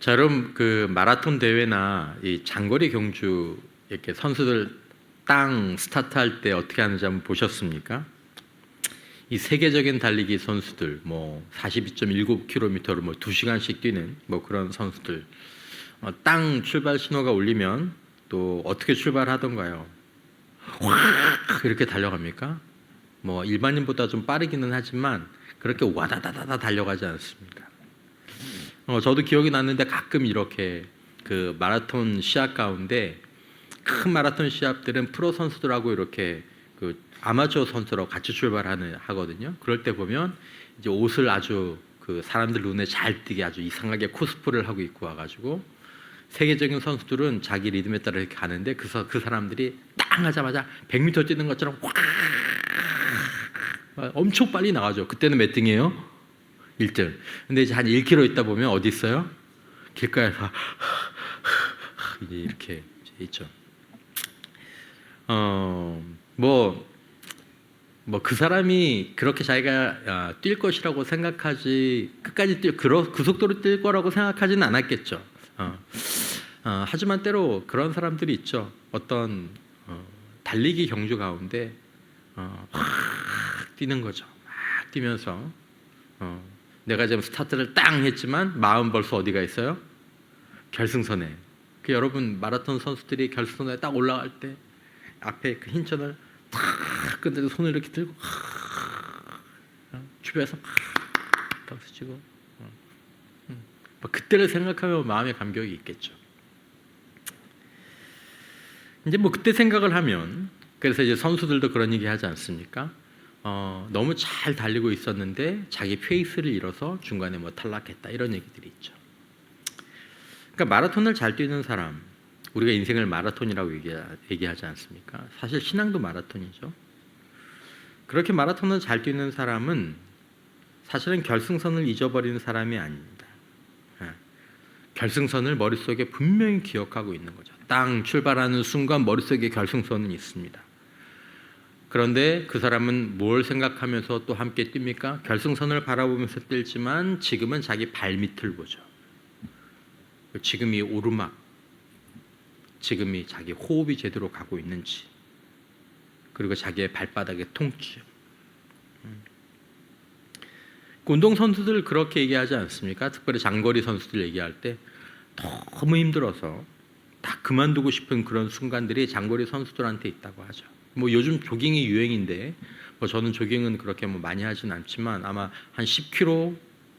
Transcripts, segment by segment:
자, 여러분 그 마라톤 대회나 이 장거리 경주 이렇게 선수들 땅 스타트할 때 어떻게 하는지 한번 보셨습니까? 이 세계적인 달리기 선수들 뭐 42.19km를 뭐 2시간씩 뛰는 뭐 그런 선수들 땅 출발 신호가 울리면 또 어떻게 출발하던가요? 확 이렇게 달려갑니까? 뭐 일반인보다 좀 빠르기는 하지만 그렇게 와다다다다 달려가지 않습니다. 저도 기억이 났는데 가끔 이렇게 그 마라톤 시합 가운데 큰 마라톤 시합들은 프로 선수들하고 이렇게 그 아마추어 선수랑 같이 하거든요. 그럴 때 보면 이제 옷을 아주 그 사람들 눈에 잘 띄게 아주 이상하게 코스프레를 하고 입고 와가지고 세계적인 선수들은 자기 리듬에 따라 이렇게 가는데 그 사람들이 땅 하자마자 100m 뛰는 것처럼 확 엄청 빨리 나가죠. 그때는 몇 등이에요? 1등. 근데 이제 한 1km 있다 보면 어디 있어요? 길가에서 이제 이렇게 있죠. 그 사람이 그렇게 자기가 뛸 것이라고 생각하지 끝까지 그 속도로 뛸 거라고 생각하지는 않았겠죠. 하지만 때로 그런 사람들이 있죠. 어떤 달리기 경주 가운데 확 뛰는 거죠. 막 뛰면서 내가 지금 스타트를 땅 했지만 마음 벌써 어디가 있어요? 결승선에. 그 여러분 마라톤 선수들이 결승선에 딱 올라갈 때 앞에 그 흰 천을 탁 근데 손을 이렇게 들고 주변에서 박수 치고 그때를 생각하면 마음의 감격이 있겠죠. 이제 뭐 그때 생각을 하면 그래서 이제 선수들도 그런 얘기 하지 않습니까? 너무 잘 달리고 있었는데 자기 페이스를 잃어서 중간에 뭐 탈락했다 이런 얘기들이 있죠. 그러니까 마라톤을 잘 뛰는 사람, 우리가 인생을 마라톤이라고 얘기하지 않습니까? 사실 신앙도 마라톤이죠. 그렇게 마라톤을 잘 뛰는 사람은 사실은 결승선을 잊어버리는 사람이 아닙니다. 결승선을 머릿속에 분명히 기억하고 있는 거죠. 땅 출발하는 순간 머릿속에 결승선은 있습니다. 그런데 그 사람은 뭘 생각하면서 또 함께 뜁니까? 결승선을 바라보면서 뛰지만 지금은 자기 발밑을 보죠. 지금이 오르막, 지금이 자기 호흡이 제대로 가고 있는지, 그리고 자기의 발바닥의 통증. 운동선수들 그렇게 얘기하지 않습니까? 특별히 장거리 선수들 얘기할 때 너무 힘들어서 다 그만두고 싶은 그런 순간들이 장거리 선수들한테 있다고 하죠. 뭐 요즘 조깅이 유행인데 뭐 저는 조깅은 그렇게 뭐 많이 하진 않지만 아마 한 10km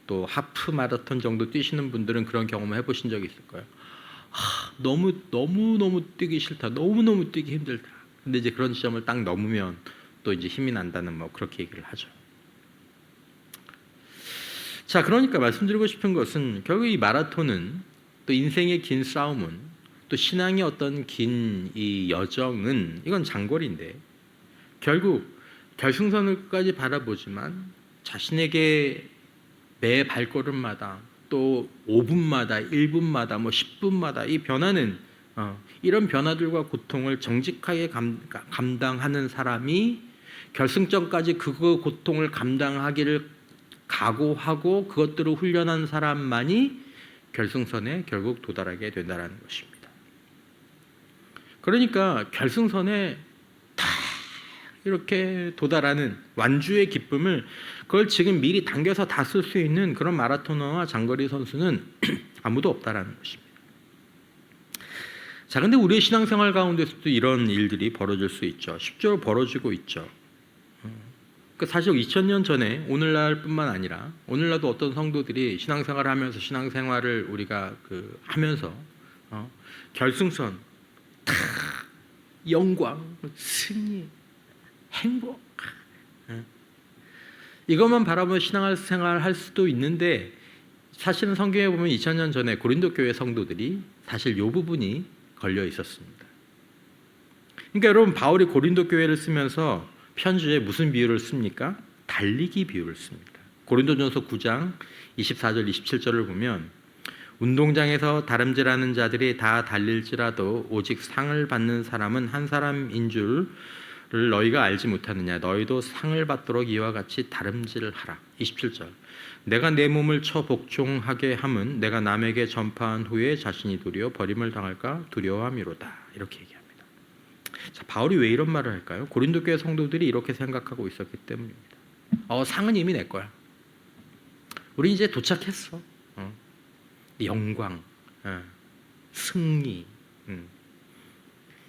또 하프 마라톤 정도 뛰시는 분들은 그런 경험을 해보신 적이 있을 거예요. 너무 뛰기 싫다. 너무 뛰기 힘들다. 근데 이제 그런 지점을 딱 넘으면 또 이제 힘이 난다는 뭐 그렇게 얘기를 하죠. 자, 그러니까 말씀드리고 싶은 것은 결국 이 마라톤은 또 인생의 긴 싸움은 또 신앙의 어떤 긴 이 여정은 이건 장거리인데 결국 결승선을까지 바라보지만 자신에게 매 발걸음마다 또 5분마다 1분마다 뭐 10분마다 이 변화는 이런 변화들과 고통을 정직하게 감당하는 사람이 결승점까지 그 고통을 감당하기를 각오하고 그것들을 훈련한 사람만이 결승선에 결국 도달하게 된다는 것입니다. 그러니까 결승선에 다 이렇게 도달하는 완주의 기쁨을 그걸 지금 미리 당겨서 다 쓸 수 있는 그런 마라토너와 장거리 선수는 아무도 없다라는 것입니다. 자, 근데 우리의 신앙생활 가운데서도 이런 일들이 벌어질 수 있죠. 실제로 벌어지고 있죠. 사실 2000년 전에 오늘날뿐만 아니라 오늘날도 어떤 성도들이 신앙생활을 하면서 신앙생활을 우리가 하면서 결승선, 영광, 승리, 행복 이것만 바라보며 신앙생활을 할 수도 있는데 사실은 성경에 보면 2000년 전에 고린도 교회 성도들이 사실 이 부분이 걸려 있었습니다. 그러니까 여러분 바울이 고린도 교회를 쓰면서 편지에 무슨 비유를 씁니까? 달리기 비유를 씁니다. 고린도전서 9장 24절 27절을 보면 운동장에서 다름질하는 자들이 다 달릴지라도 오직 상을 받는 사람은 한 사람인 줄을 너희가 알지 못하느냐? 너희도 상을 받도록 이와 같이 다름질하라. 27절. 내가 내 몸을 쳐 복종하게 함은 내가 남에게 전파한 후에 자신이 도리어 버림을 당할까 두려워함이로다. 이렇게 얘기합니다. 자, 바울이 왜 이런 말을 할까요? 고린도 교회 성도들이 이렇게 생각하고 있었기 때문입니다. 상은 이미 내 거야. 우리 이제 도착했어. 영광, 승리.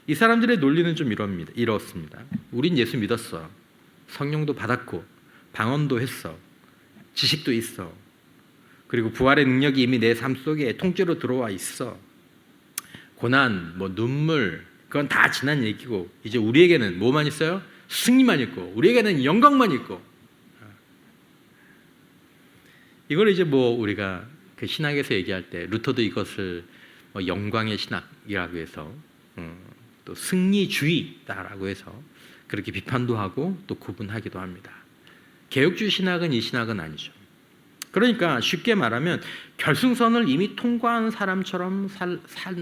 이 사람들의 논리는 좀 이렇습니다. 우린 예수 믿었어. 성령도 받았고 방언도 했어. 지식도 있어. 그리고 부활의 능력이 이미 내 삶 속에 통째로 들어와 있어. 고난, 눈물, 그건 다 지난 얘기고 이제 우리에게는 뭐만 있어요? 승리만 있고 우리에게는 영광만 있고. 이걸 이제 우리가 그 신학에서 얘기할 때 루터도 이것을 영광의 신학이라고 해서 또 승리주의다라고 해서 그렇게 비판도 하고 또 구분하기도 합니다. 개혁주의 신학은 이 신학은 아니죠. 그러니까 쉽게 말하면 결승선을 이미 통과한 사람처럼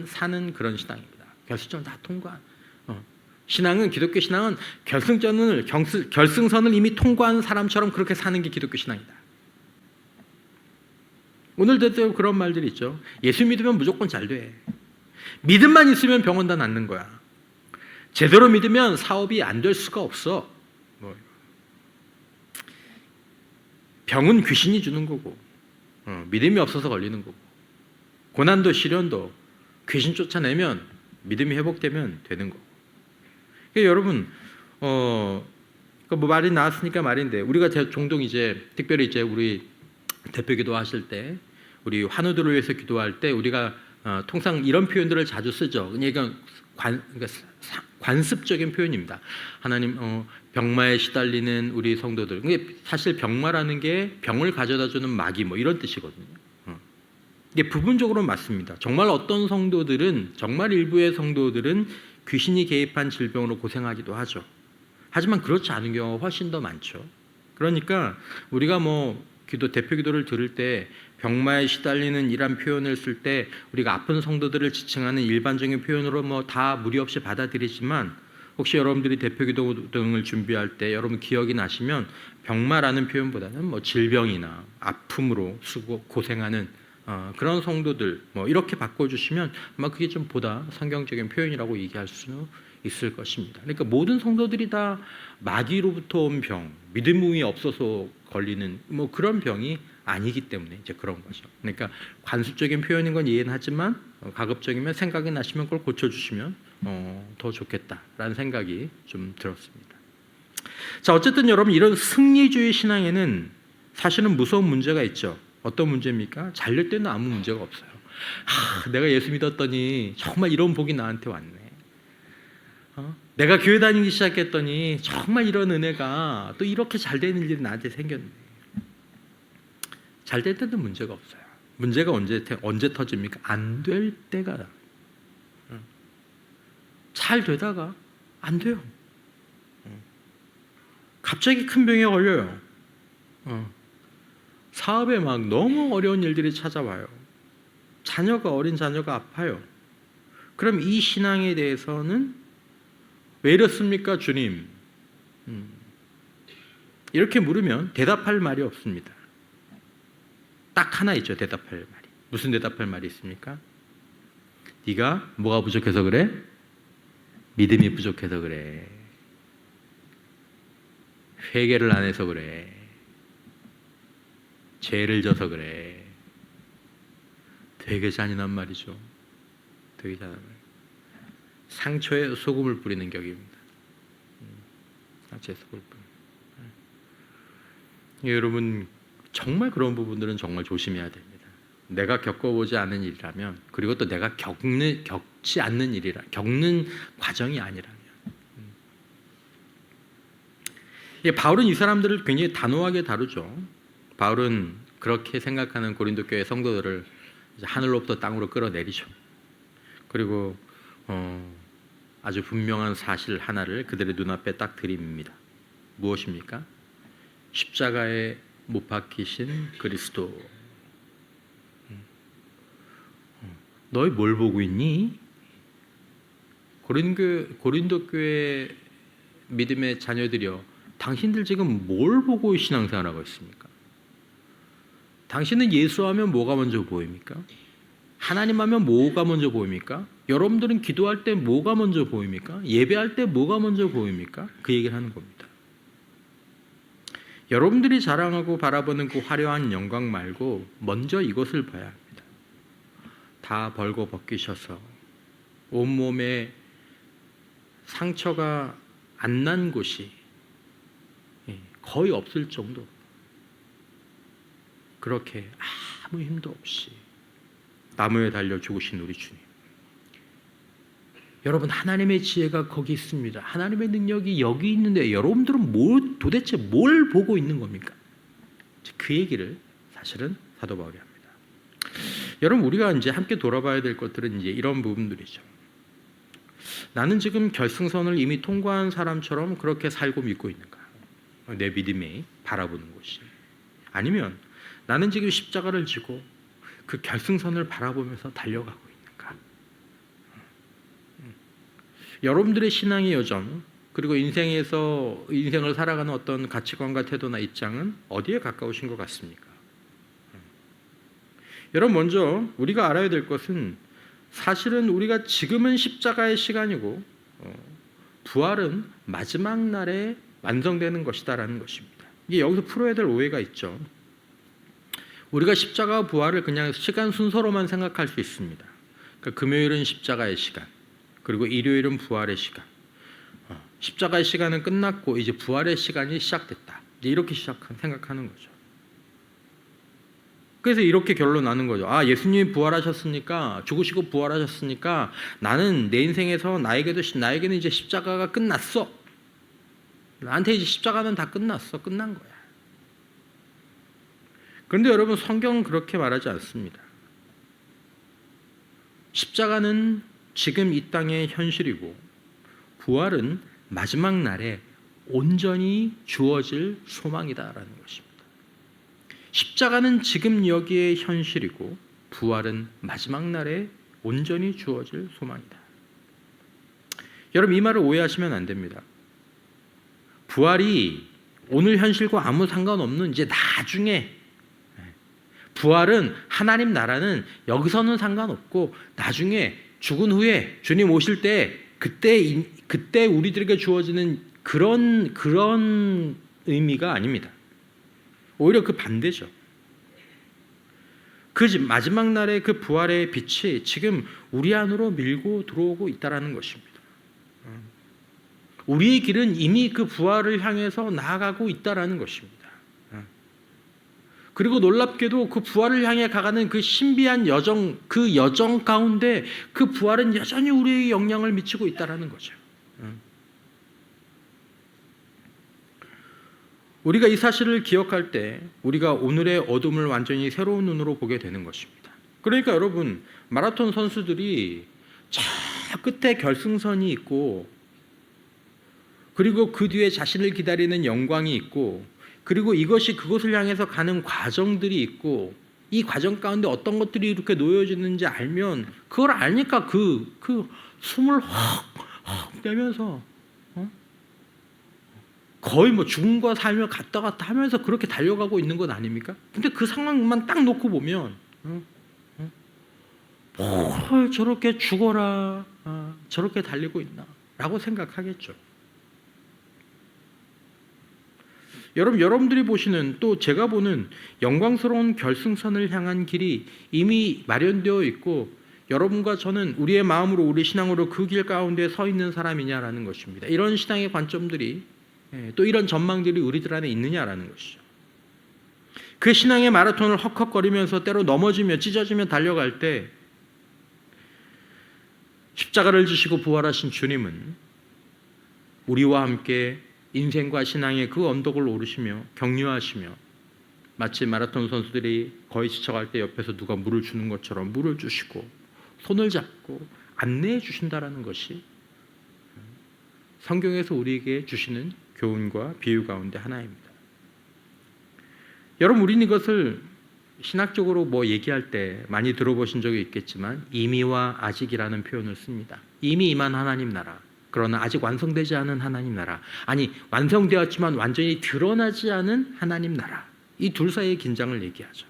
사는 그런 신앙입니다. 결승선을 다 통과한 신앙은, 기독교 신앙은 결승선을 이미 통과한 사람처럼 그렇게 사는 게 기독교 신앙이다. 오늘도 그런 말들이 있죠. 예수 믿으면 무조건 잘 돼. 믿음만 있으면 병원 다 낫는 거야. 제대로 믿으면 사업이 안 될 수가 없어. 병은 귀신이 주는 거고, 믿음이 없어서 걸리는 거고, 고난도 시련도 귀신 쫓아내면 믿음이 회복되면 되는 거고. 그러니까 여러분, 말이 나왔으니까 말인데, 우리가 종종 특별히 우리 대표 기도하실 때, 우리 환우들을 위해서 기도할 때 우리가 통상 이런 표현들을 자주 쓰죠. 그러니까 관습적인 표현입니다. 하나님, 병마에 시달리는 우리 성도들. 사실 병마라는 게 병을 가져다주는 마귀 이런 뜻이거든요. 이게 부분적으로 맞습니다. 정말 어떤 성도들은, 정말 일부의 성도들은 귀신이 개입한 질병으로 고생하기도 하죠. 하지만 그렇지 않은 경우가 훨씬 더 많죠. 그러니까 우리가 대표 기도를 들을 때 병마에 시달리는 이란 표현을 쓸 때 우리가 아픈 성도들을 지칭하는 일반적인 표현으로 다 무리 없이 받아들이지만, 혹시 여러분들이 대표 기도 등을 준비할 때 여러분 기억이 나시면 병마라는 표현보다는 질병이나 아픔으로 고생하는 그런 성도들 이렇게 바꿔주시면 아마 그게 좀 보다 성경적인 표현이라고 얘기할 수 있을 것입니다. 그러니까 모든 성도들이 다 마귀로부터 온 병, 믿음이 없어서 걸리는 그런 병이 아니기 때문에 이제 그런 거죠. 그러니까 관습적인 표현인 건 이해는 하지만 가급적이면 생각이 나시면 그걸 고쳐주시면 더 좋겠다라는 생각이 좀 들었습니다. 자, 어쨌든 여러분, 이런 승리주의 신앙에는 사실은 무서운 문제가 있죠. 어떤 문제입니까? 잘 될 때는 아무 문제가 없어요. 내가 예수 믿었더니 정말 이런 복이 나한테 왔네. 내가 교회 다니기 시작했더니 정말 이런 은혜가 또 이렇게 잘 되는 일이 나한테 생겼네. 잘 될 때는 문제가 없어요. 문제가 언제 터집니까? 안 될 때가. 잘 되다가 안 돼요. 갑자기 큰 병에 걸려요. 사업에 너무 어려운 일들이 찾아와요. 어린 자녀가 아파요. 그럼 이 신앙에 대해서는 왜 이렇습니까, 주님? 이렇게 물으면 대답할 말이 없습니다. 딱 하나 있죠, 대답할 말이. 무슨 대답할 말이 있습니까? 네가 뭐가 부족해서 그래? 믿음이 부족해서 그래. 회개를 안 해서 그래. 죄를 져서 그래. 되게 잔인한 말이죠. 되게 잔인한 말. 상처에 소금을 뿌리는 격입니다. 상처에 소금을 뿌리는. 여러분, 정말 그런 부분들은 정말 조심해야 됩니다. 내가 겪어보지 않은 일이라면, 그리고 또 내가 겪지 않는 겪는 과정이 아니라면. 바울은 이 사람들을 굉장히 단호하게 다루죠. 바울은 그렇게 생각하는 고린도 교회 성도들을 하늘로부터 땅으로 끌어내리죠. 그리고 아주 분명한 사실 하나를 그들의 눈앞에 딱 들입니다. 무엇입니까? 십자가에 못 박히신 그리스도. 너희 뭘 보고 있니? 고린도 교회에 믿음의 자녀들이여, 당신들 지금 뭘 보고 신앙생활하고 있습니까? 당신은 예수하면 뭐가 먼저 보입니까? 하나님 하면 뭐가 먼저 보입니까? 여러분들은 기도할 때 뭐가 먼저 보입니까? 예배할 때 뭐가 먼저 보입니까? 그 얘기를 하는 겁니다. 여러분들이 자랑하고 바라보는 그 화려한 영광 말고 먼저 이것을 봐야 합니다. 다 벌고 벗기셔서 온몸에 상처가 안 난 곳이 거의 없을 정도, 그렇게 아무 힘도 없이 나무에 달려 죽으신 우리 주님. 여러분, 하나님의 지혜가 거기 있습니다. 하나님의 능력이 여기 있는데 여러분들은 도대체 뭘 보고 있는 겁니까? 그 얘기를 사실은 사도 바울이 합니다. 여러분, 우리가 이제 함께 돌아봐야 될 것들은 이제 이런 부분들이죠. 나는 지금 결승선을 이미 통과한 사람처럼 그렇게 살고 믿고 있는가? 내 믿음이 바라보는 것이. 아니면 나는 지금 십자가를 지고 그 결승선을 바라보면서 달려가고 있는가? 여러분들의 신앙의 여정, 그리고 인생을 살아가는 어떤 가치관과 태도나 입장은 어디에 가까우신 것 같습니까? 여러분, 먼저 우리가 알아야 될 것은 사실은 우리가 지금은 십자가의 시간이고 부활은 마지막 날에 완성되는 것이다라는 것입니다. 이게 여기서 풀어야 될 오해가 있죠. 우리가 십자가와 부활을 그냥 시간 순서로만 생각할 수 있습니다. 그러니까 금요일은 십자가의 시간, 그리고 일요일은 부활의 시간. 십자가의 시간은 끝났고 이제 부활의 시간이 시작됐다. 이렇게 생각하는 거죠. 그래서 이렇게 결론 나는 거죠. 예수님이 부활하셨으니까, 죽으시고 부활하셨으니까 나는 내 인생에서 나에게는 이제 십자가가 끝났어. 나한테 이제 십자가는 다 끝났어. 끝난 거야. 그런데 여러분, 성경은 그렇게 말하지 않습니다. 십자가는 지금 이 땅의 현실이고 부활은 마지막 날에 온전히 주어질 소망이다라는 것입니다. 십자가는 지금 여기의 현실이고 부활은 마지막 날에 온전히 주어질 소망이다. 여러분, 이 말을 오해하시면 안 됩니다. 부활이 오늘 현실과 아무 상관없는 이제 나중에, 부활은 하나님 나라는 여기서는 상관없고 나중에 죽은 후에 주님 오실 때 그때 우리들에게 주어지는 그런 의미가 아닙니다. 오히려 그 반대죠. 그 마지막 날의 그 부활의 빛이 지금 우리 안으로 밀고 들어오고 있다라는 것입니다. 우리의 길은 이미 그 부활을 향해서 나아가고 있다라는 것입니다. 그리고 놀랍게도 그 부활을 향해 가가는 그 신비한 여정, 그 여정 가운데 그 부활은 여전히 우리에게 영향을 미치고 있다라는 거죠. 우리가 이 사실을 기억할 때 우리가 오늘의 어둠을 완전히 새로운 눈으로 보게 되는 것입니다. 그러니까 여러분, 마라톤 선수들이 저 끝에 결승선이 있고, 그리고 그 뒤에 자신을 기다리는 영광이 있고, 그리고 이것이 그곳을 향해서 가는 과정들이 있고, 이 과정 가운데 어떤 것들이 이렇게 놓여지는지 알면, 그걸 아니까 그 숨을 헉 내면서 거의 죽음과 삶을 갔다 갔다 하면서 그렇게 달려가고 있는 건 아닙니까? 근데 그 상황만 딱 놓고 보면 뭘 저렇게 죽어라, 저렇게 달리고 있나 라고 생각하겠죠. 여러분들이 보시는, 또 제가 보는 영광스러운 결승선을 향한 길이 이미 마련되어 있고, 여러분과 저는 우리의 마음으로, 우리 신앙으로 그 길 가운데 서 있는 사람이냐라는 것입니다. 이런 신앙의 관점들이, 또 이런 전망들이 우리들 안에 있느냐라는 것이죠. 그 신앙의 마라톤을 헉헉거리면서 때로 넘어지며 찢어지며 달려갈 때 십자가를 지시고 부활하신 주님은 우리와 함께 인생과 신앙의 그 언덕을 오르시며 격려하시며, 마치 마라톤 선수들이 거의 지쳐갈 때 옆에서 누가 물을 주는 것처럼 물을 주시고 손을 잡고 안내해 주신다라는 것이 성경에서 우리에게 주시는 교훈과 비유 가운데 하나입니다. 여러분, 우리는 이것을 신학적으로 얘기할 때 많이 들어보신 적이 있겠지만 이미와 아직이라는 표현을 씁니다. 이미 임한 하나님 나라, 그러나 아직 완성되지 않은 하나님 나라, 아니 완성되었지만 완전히 드러나지 않은 하나님 나라, 이 둘 사이의 긴장을 얘기하죠.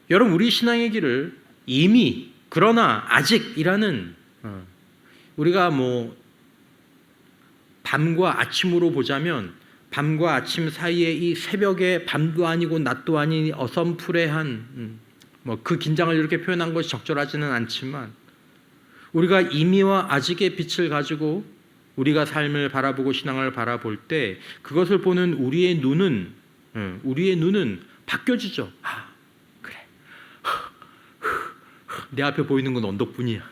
여러분, 우리 신앙의 길을 이미 그러나 아직이라는, 우리가 뭐 밤과 아침으로 보자면 밤과 아침 사이에 이 새벽에 밤도 아니고 낮도 아닌 어썸푸레한 뭐 그 긴장을 이렇게 표현한 것이 적절하지는 않지만, 우리가 이미와 아직의 빛을 가지고 우리가 삶을 바라보고 신앙을 바라볼 때 그것을 보는 우리의 눈은 바뀌어지죠. 아, 그래. 내 앞에 보이는 건 언덕뿐이야.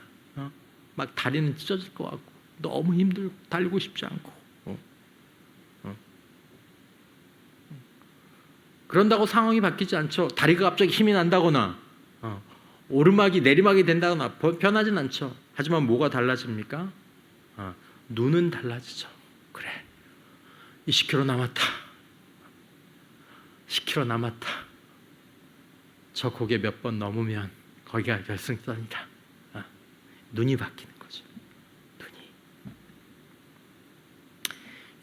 막 다리는 찢어질 것 같고 너무 힘들고 달리고 싶지 않고. 그런다고 상황이 바뀌지 않죠. 다리가 갑자기 힘이 난다거나 오르막이 내리막이 된다거나 변하진 않죠. 하지만 뭐가 달라집니까? 눈은 달라지죠. 그래, 20km 남았다. 10km 남았다. 저 고개 몇 번 넘으면 거기가 결승선이다. 눈이 바뀌는 거죠. 눈이.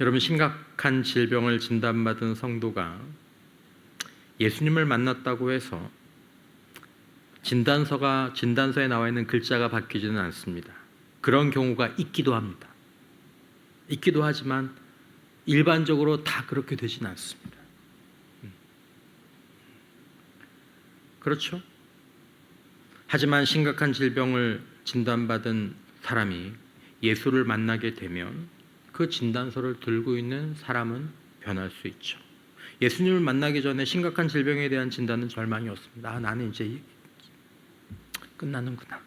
여러분, 심각한 질병을 진단받은 성도가 예수님을 만났다고 해서 진단서에 나와 있는 글자가 바뀌지는 않습니다. 그런 경우가 있기도 합니다. 있기도 하지만 일반적으로 다 그렇게 되지는 않습니다. 그렇죠? 하지만 심각한 질병을 진단받은 사람이 예수를 만나게 되면 그 진단서를 들고 있는 사람은 변할 수 있죠. 예수님을 만나기 전에 심각한 질병에 대한 진단은 절망이었습니다. 나는 이제 끝나는구나.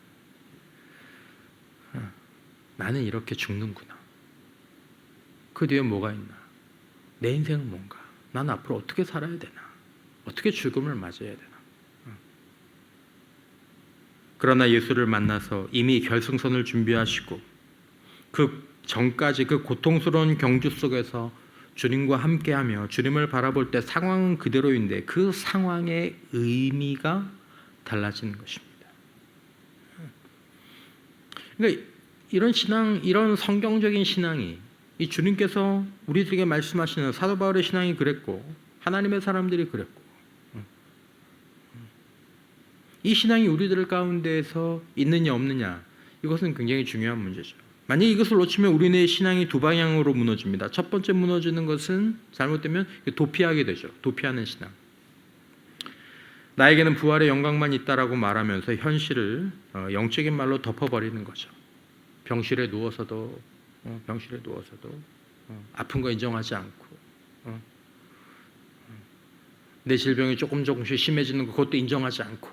나는 이렇게 죽는구나. 그 뒤에 뭐가 있나? 내 인생은 뭔가? 난 앞으로 어떻게 살아야 되나? 어떻게 죽음을 맞이해야 되나? 그러나 예수를 만나서 이미 결승선을 준비하시고 그 전까지 그 고통스러운 경주 속에서 주님과 함께하며 주님을 바라볼 때 상황은 그대로인데 그 상황의 의미가 달라지는 것입니다. 그러니까 이런 신앙, 이런 성경적인 신앙이, 이 주님께서 우리들에게 말씀하시는 사도 바울의 신앙이 그랬고 하나님의 사람들이 그랬고, 이 신앙이 우리들 가운데에서 있느냐 없느냐, 이것은 굉장히 중요한 문제죠. 만약 이것을 놓치면 우리네 신앙이 두 방향으로 무너집니다. 첫 번째 무너지는 것은 잘못되면 도피하게 되죠. 도피하는 신앙. 나에게는 부활의 영광만 있다라고 말하면서 현실을 영적인 말로 덮어버리는 거죠. 병실에 누워서도 아픈 거 인정하지 않고, 내 질병이 조금씩 심해지는 거 그것도 인정하지 않고,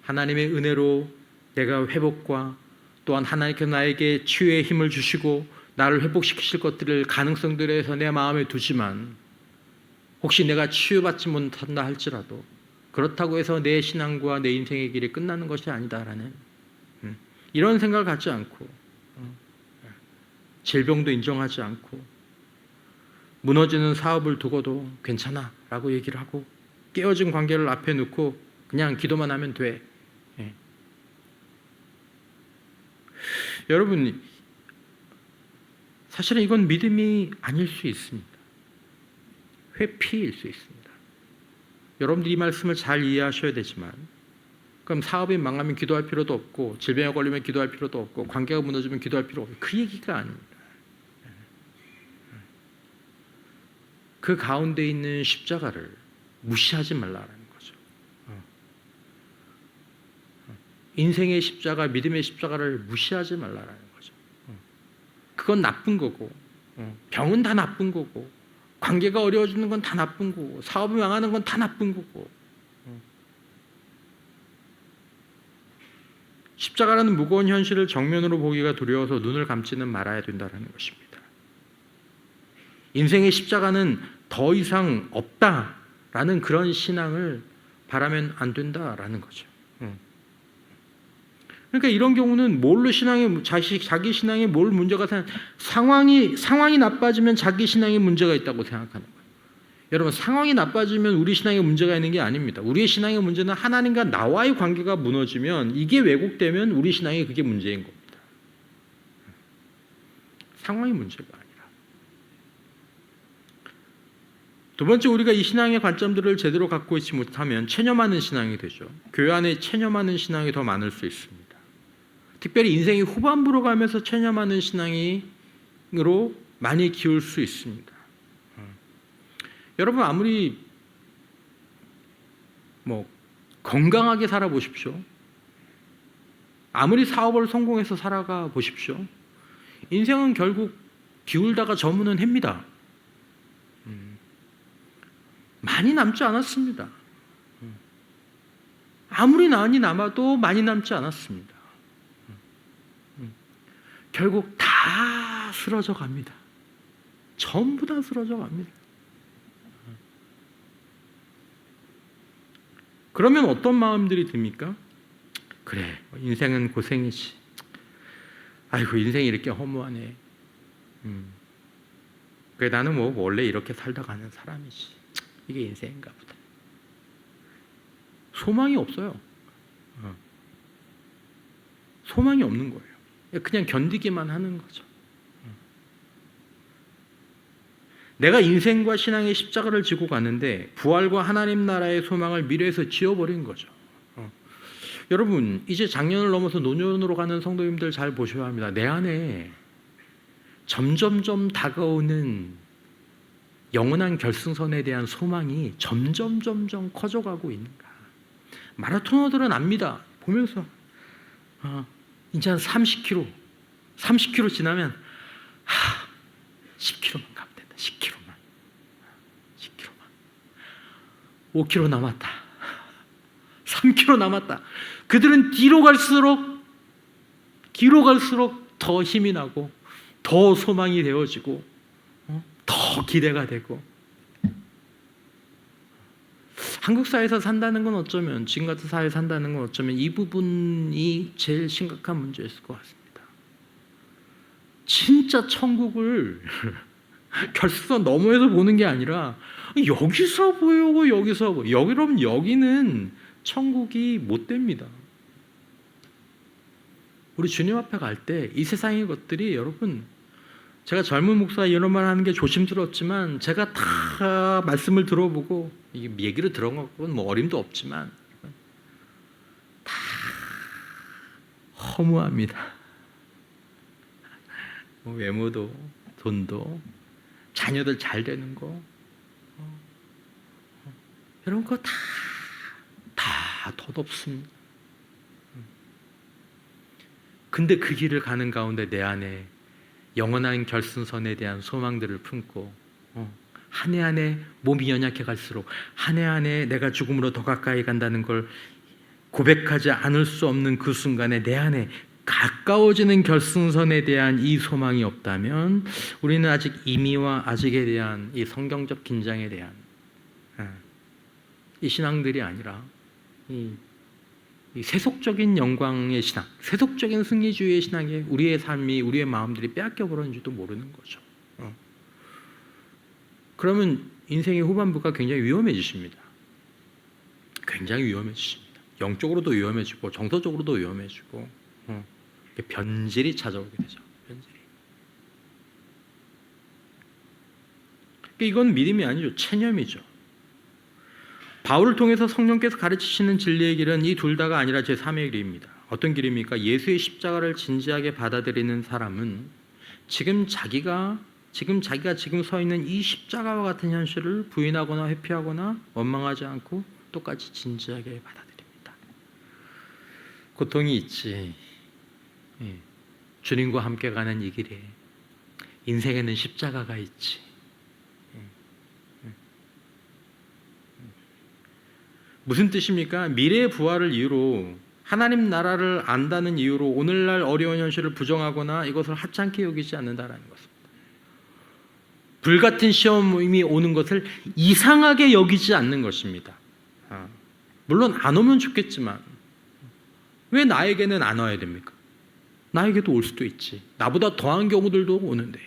하나님의 은혜로 내가 회복과 또한 하나님께서 나에게 치유의 힘을 주시고 나를 회복시키실 것들을 가능성들에 대해서 내 마음에 두지만, 혹시 내가 치유받지 못한다 할지라도 그렇다고 해서 내 신앙과 내 인생의 길이 끝나는 것이 아니다라는 이런 생각을 갖지 않고, 질병도 인정하지 않고, 무너지는 사업을 두고도 괜찮아 라고 얘기를 하고, 깨어진 관계를 앞에 놓고 그냥 기도만 하면 돼. 여러분, 사실은 이건 믿음이 아닐 수 있습니다. 회피일 수 있습니다. 여러분들이 이 말씀을 잘 이해하셔야 되지만, 그럼 사업이 망하면 기도할 필요도 없고, 질병에 걸리면 기도할 필요도 없고, 관계가 무너지면 기도할 필요 없고, 그 얘기가 아닙니다. 그 가운데 있는 십자가를 무시하지 말라는 거죠. 인생의 십자가, 믿음의 십자가를 무시하지 말라는 거죠. 그건 나쁜 거고, 병은 다 나쁜 거고, 관계가 어려워지는 건 다 나쁜 거고, 사업이 망하는 건 다 나쁜 거고, 십자가라는 무거운 현실을 정면으로 보기가 두려워서 눈을 감지는 말아야 된다는 것입니다. 인생의 십자가는 더 이상 없다라는 그런 신앙을 바라면 안 된다라는 거죠. 그러니까 이런 경우는 뭘로 자기 신앙에 뭘 문제가 상황이 나빠지면 자기 신앙에 문제가 있다고 생각하는 거예요. 여러분, 상황이 나빠지면 우리 신앙에 문제가 있는 게 아닙니다. 우리의 신앙의 문제는 하나님과 나와의 관계가 무너지면, 이게 왜곡되면 우리 신앙이 그게 문제인 겁니다. 상황이 문제가 아니라. 두 번째, 우리가 이 신앙의 관점들을 제대로 갖고 있지 못하면 체념하는 신앙이 되죠. 교회 안에 체념하는 신앙이 더 많을 수 있습니다. 특별히 인생이 후반부로 가면서 체념하는 신앙으로 많이 기울 수 있습니다. 여러분, 아무리 건강하게 살아보십시오. 아무리 사업을 성공해서 살아가 보십시오. 인생은 결국 기울다가 저무는 해입니다. 많이 남지 않았습니다. 아무리 많이 남아도 많이 남지 않았습니다. 결국 다 쓰러져 갑니다. 전부 다 쓰러져 갑니다. 그러면 어떤 마음들이 듭니까? 그래, 인생은 고생이지. 아이고, 인생이 이렇게 허무하네. 그래, 나는 원래 이렇게 살다 가는 사람이지. 이게 인생인가 보다. 소망이 없어요. 소망이 없는 거예요. 그냥 견디기만 하는 거죠. 내가 인생과 신앙의 십자가를 지고 가는데 부활과 하나님 나라의 소망을 미래에서 지워버린 거죠. 여러분, 이제 작년을 넘어서 노년으로 가는 성도님들 잘 보셔야 합니다. 내 안에 점점점 다가오는 영원한 결승선에 대한 소망이 점점 커져가고 있는가. 마라토너들은 압니다. 보면서 이제 한 30km 지나면 10km만 가면 된다. 10km만 5km 남았다. 3km 남았다. 그들은 뒤로 갈수록 더 힘이 나고 더 소망이 되어지고 더 기대가 되고. 한국 사회에서 산다는 건 어쩌면, 지금 같은 사회에 산다는 건 어쩌면 이 부분이 제일 심각한 문제였을 것 같습니다. 진짜 천국을 결승선 너머에서 보는 게 아니라 여기서 보이고 여기서 보여. 여러분, 여기는 천국이 못 됩니다. 우리 주님 앞에 갈 때 이 세상의 것들이, 여러분, 제가 젊은 목사 이런 말 하는 게 조심스럽지만 제가 다 말씀을 들어보고 이게 얘기를 들어본 어림도 없지만 다 허무합니다. 외모도 돈도 자녀들 잘 되는 거, 이런 거 다 덧없습니다. 근데 그 길을 가는 가운데 내 안에 영원한 결승선에 대한 소망들을 품고 한 해 한 해 몸이 연약해 갈수록 한 해 한 해 내가 죽음으로 더 가까이 간다는 걸 고백하지 않을 수 없는 그 순간에 내 안에 가까워지는 결승선에 대한 이 소망이 없다면 우리는 아직 임의와 아직에 대한 이 성경적 긴장에 대한 이 신앙들이 아니라 이 세속적인 영광의 신앙, 세속적인 승리주의의 신앙에 우리의 삶이, 우리의 마음들이 빼앗겨 버렸는지도 모르는 거죠. 그러면 인생의 후반부가 굉장히 위험해지십니다. 굉장히 위험해지십니다. 영적으로도 위험해지고 정서적으로도 위험해지고 변질이 찾아오게 되죠. 변질이. 이건 믿음이 아니죠. 체념이죠. 바울을 통해서 성령께서 가르치시는 진리의 길은 이 둘 다가 아니라 제3의 길입니다. 어떤 길입니까? 예수의 십자가를 진지하게 받아들이는 사람은 지금 자기가 지금 서 있는 이 십자가와 같은 현실을 부인하거나 회피하거나 원망하지 않고 똑같이 진지하게 받아들입니다. 고통이 있지. 주님과 함께 가는 이 길에 인생에는 십자가가 있지. 무슨 뜻입니까? 미래의 부활을 이유로, 하나님 나라를 안다는 이유로 오늘날 어려운 현실을 부정하거나 이것을 하찮게 여기지 않는다라는 것입니다. 불같은 시험이 오는 것을 이상하게 여기지 않는 것입니다. 물론 안 오면 좋겠지만 왜 나에게는 안 와야 됩니까? 나에게도 올 수도 있지. 나보다 더한 경우들도 오는데.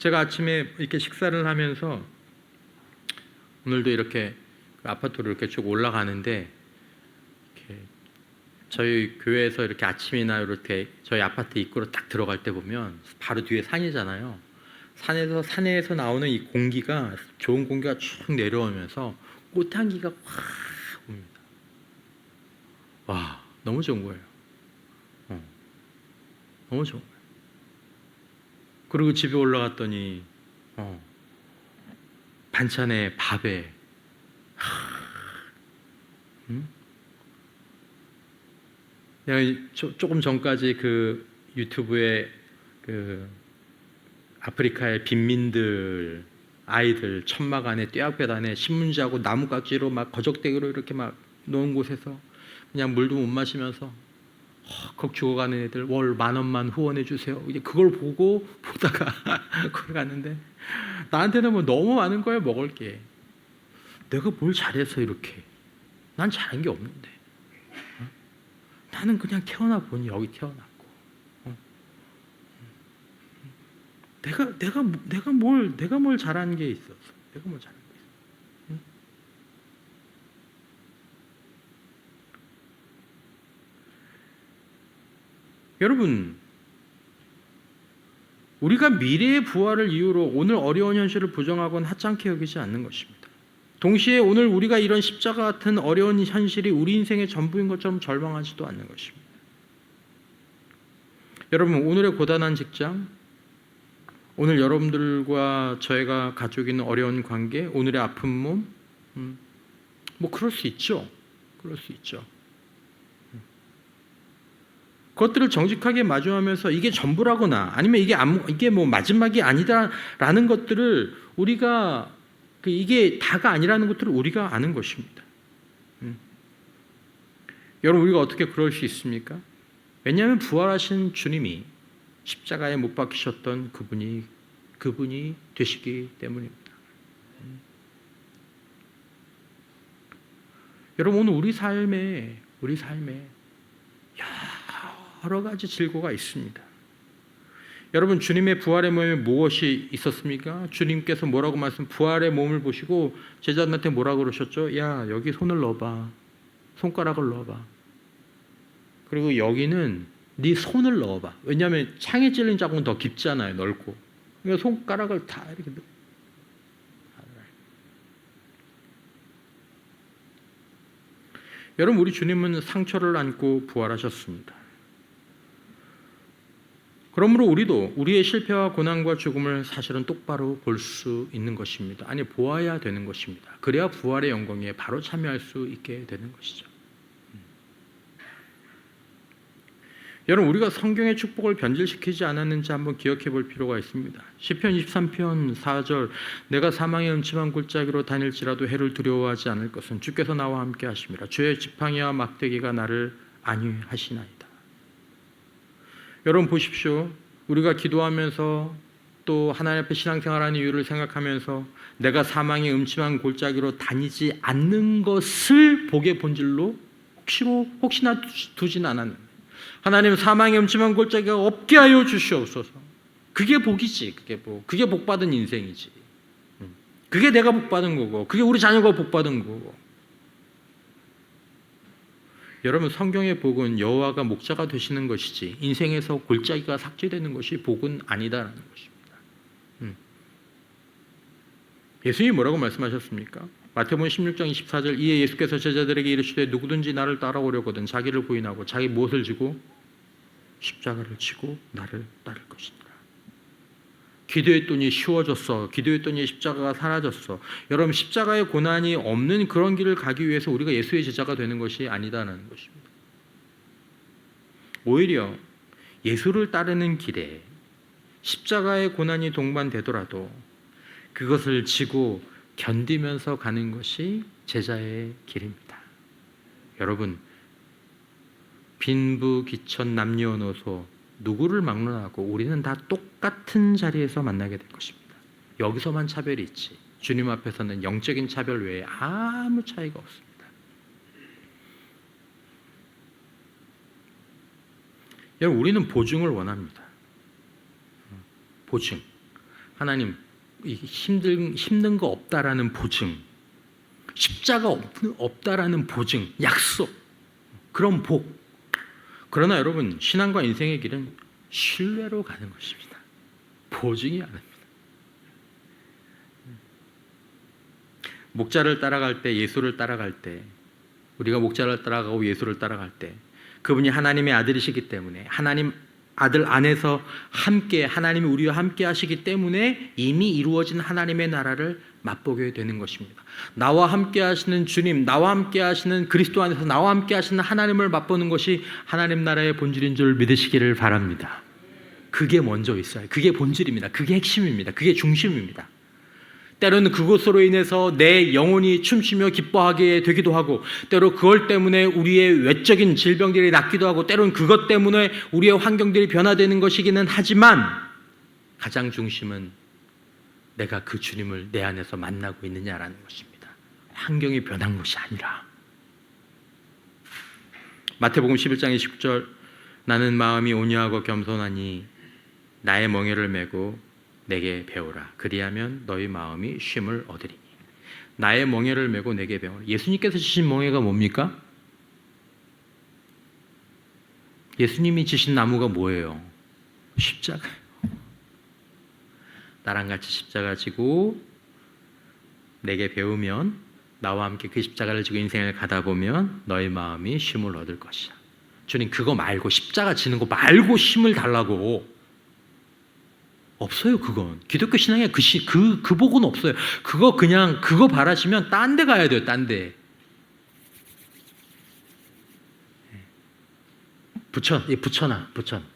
제가 아침에 이렇게 식사를 하면서 오늘도 이렇게 아파트로 이렇게 쭉 올라가는데 이렇게 저희 교회에서 이렇게 아침이나 이렇게 저희 아파트 입구로 딱 들어갈 때 보면 바로 뒤에 산이잖아요. 산에서 나오는 이 공기가 좋은 공기가 쭉 내려오면서 꽃향기가 확 옵니다. 와, 너무 좋은 거예요. 너무 좋은 거예요. 그리고 집에 올라갔더니 반찬에 밥에 내가 조금 전까지 그 유튜브에 그 아프리카의 빈민들 아이들 천막 안에 뙤약볕 안에 신문지하고 나무깍지로 막 거적대기로 이렇게 막 놓은 곳에서 그냥 물도 못 마시면서 헉 죽어가는 애들 월 10,000원만 후원해 주세요. 이제 그걸 보다가 거기 갔는데 나한테는 뭐 너무 많은 거예요. 먹을 게. 내가 뭘 잘해서 이렇게. 난 잘한 게 없는데. 나는 그냥 태어나 보니 여기 태어났고. 내가 뭘 잘한 게 있었어. 내가 뭘 잘한 게 있어. 여러분, 우리가 미래의 부활을 이유로 오늘 어려운 현실을 부정하거나 하찮게 여기지 않는 것입니다. 동시에 오늘 우리가 이런 십자가 같은 어려운 현실이 우리 인생의 전부인 것처럼 절망하지도 않는 것입니다. 여러분, 오늘의 고단한 직장, 오늘 여러분들과 저희가 가지고 있는 어려운 관계, 오늘의 아픈 몸, 뭐 그럴 수 있죠. 그럴 수 있죠. 그것들을 정직하게 마주하면서 이게 전부라거나 아니면 이게 뭐 마지막이 아니다라는 것들을 우리가 이게 다가 아니라는 것들을 우리가 아는 것입니다. 여러분, 우리가 어떻게 그럴 수 있습니까? 왜냐하면 부활하신 주님이 십자가에 못 박히셨던 그분이 되시기 때문입니다. 여러분, 오늘 우리 삶에 여러 가지 질고가 있습니다. 여러분, 주님의 부활의 몸에 무엇이 있었습니까? 주님께서 뭐라고 부활의 몸을 보시고 제자들한테 뭐라고 그러셨죠? 야, 여기 손을 넣어봐. 손가락을 넣어봐. 그리고 여기는 네 손을 넣어봐. 왜냐하면 창에 찔린 자국은 더 깊잖아요. 넓고. 그러니까 손가락을 다 이렇게 넣어. 여러분, 우리 주님은 상처를 안고 부활하셨습니다. 그러므로 우리도 우리의 실패와 고난과 죽음을 사실은 똑바로 볼 수 있는 것입니다. 아니, 보아야 되는 것입니다. 그래야 부활의 영광에 바로 참여할 수 있게 되는 것이죠. 여러분, 우리가 성경의 축복을 변질시키지 않았는지 한번 기억해 볼 필요가 있습니다. 시편 23편 4절, 내가 사망의 음침한 골짜기로 다닐지라도 해를 두려워하지 않을 것은 주께서 나와 함께 하심이라. 주의 지팡이와 막대기가 나를 안위하시나이다. 여러분 보십시오. 우리가 기도하면서 또 하나님 앞에 신앙생활하는 이유를 생각하면서 내가 사망의 음침한 골짜기로 다니지 않는 것을 복의 본질로 혹시나 두진 않았는데 하나님 사망의 음침한 골짜기가 없게 하여 주시옵소서. 그게 복이지. 그게 복받은 인생이지. 그게 내가 복받은 거고 그게 우리 자녀가 복받은 거고. 여러분, 성경의 복은 여호와가 목자가 되시는 것이지 인생에서 골짜기가 삭제되는 것이 복은 아니다라는 것입니다. 예수님이 뭐라고 말씀하셨습니까? 마태복음 16장 24절, 이에 예수께서 제자들에게 이르시되 누구든지 나를 따라오려거든 자기를 부인하고 자기 무엇을 지고 십자가를 지고 나를 따를 것이니라. 기도했더니 쉬워졌어. 기도했더니 십자가가 사라졌어. 여러분, 십자가의 고난이 없는 그런 길을 가기 위해서 우리가 예수의 제자가 되는 것이 아니다라는 것입니다. 오히려 예수를 따르는 길에 십자가의 고난이 동반되더라도 그것을 지고 견디면서 가는 것이 제자의 길입니다. 여러분, 빈부귀천 남녀노소 누구를 막론하고 우리는 다 똑같은 자리에서 만나게 될 것입니다. 여기서만 차별이 있지 주님 앞에서는 영적인 차별 외에 아무 차이가 없습니다. 여러분, 우리는 보증을 원합니다. 보증. 하나님, 힘든 거 없다라는 보증, 십자가 없다라는 보증, 약속, 그런 복. 그러나 여러분, 신앙과 인생의 길은 신뢰로 가는 것입니다. 보증이 아닙니다. 목자를 따라갈 때, 예수를 따라갈 때, 우리가 목자를 따라가고 예수를 따라갈 때 그분이 하나님의 아들이시기 때문에, 하나님 아들 안에서 함께 하나님이 우리와 함께 하시기 때문에 이미 이루어진 하나님의 나라를 맛보게 되는 것입니다. 나와 함께 하시는 주님, 나와 함께 하시는 그리스도 안에서 나와 함께 하시는 하나님을 맛보는 것이 하나님 나라의 본질인 줄 믿으시기를 바랍니다. 그게 먼저 있어요. 그게 본질입니다. 그게 핵심입니다. 그게 중심입니다. 때로는 그것으로 인해서 내 영혼이 춤추며 기뻐하게 되기도 하고, 때로 그걸 때문에 우리의 외적인 질병들이 낫기도 하고, 때로는 그것 때문에 우리의 환경들이 변화되는 것이기는 하지만, 가장 중심은 내가 그 주님을 내 안에서 만나고 있느냐라는 것입니다. 환경이 변한 것이 아니라. 마태복음 11장 20절, 나는 마음이 온유하고 겸손하니 나의 멍에를 메고 내게 배우라. 그리하면 너희 마음이 쉼을 얻으리니. 나의 멍에를 메고 내게 배우라. 예수님께서 지신 멍에가 뭡니까? 예수님이 지신 나무가 뭐예요? 십자가예요. 나랑 같이 십자가 지고 내게 배우면, 나와 함께 그 십자가를 지고 인생을 가다 보면 너희 마음이 쉼을 얻을 것이야. 주님, 그거 말고, 십자가 지는 거 말고 쉼을 달라고. 없어요. 그건 기독교 신앙에 그 복은 없어요. 그거 그냥 그거 바라시면 딴 데 가야 돼요. 딴 데. 붙여놔.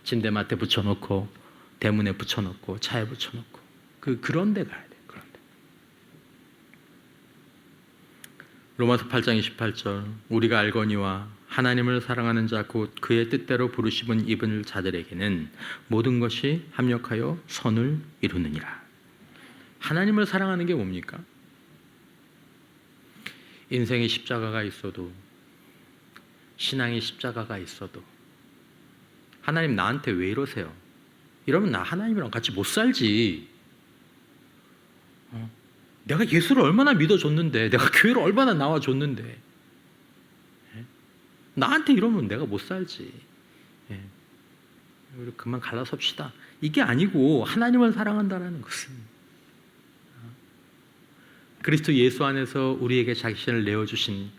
침대맡에 붙여놓고, 대문에 붙여놓고, 차에 붙여놓고, 그런 데 가야 돼요. 그런 데. 로마서 8장 28절, 우리가 알거니와 하나님을 사랑하는 자 곧 그의 뜻대로 부르심은 입은 자들에게는 모든 것이 합력하여 선을 이루느니라. 하나님을 사랑하는 게 뭡니까? 인생의 십자가가 있어도, 신앙의 십자가가 있어도, 하나님 나한테 왜 이러세요? 이러면 나 하나님이랑 같이 못 살지. 내가 예수를 얼마나 믿어줬는데, 내가 교회를 얼마나 나와줬는데, 나한테 이러면 내가 못 살지. 우리 그만 갈라섭시다. 이게 아니고, 하나님을 사랑한다는 것은 그리스도 예수 안에서 우리에게 자신을 내어주신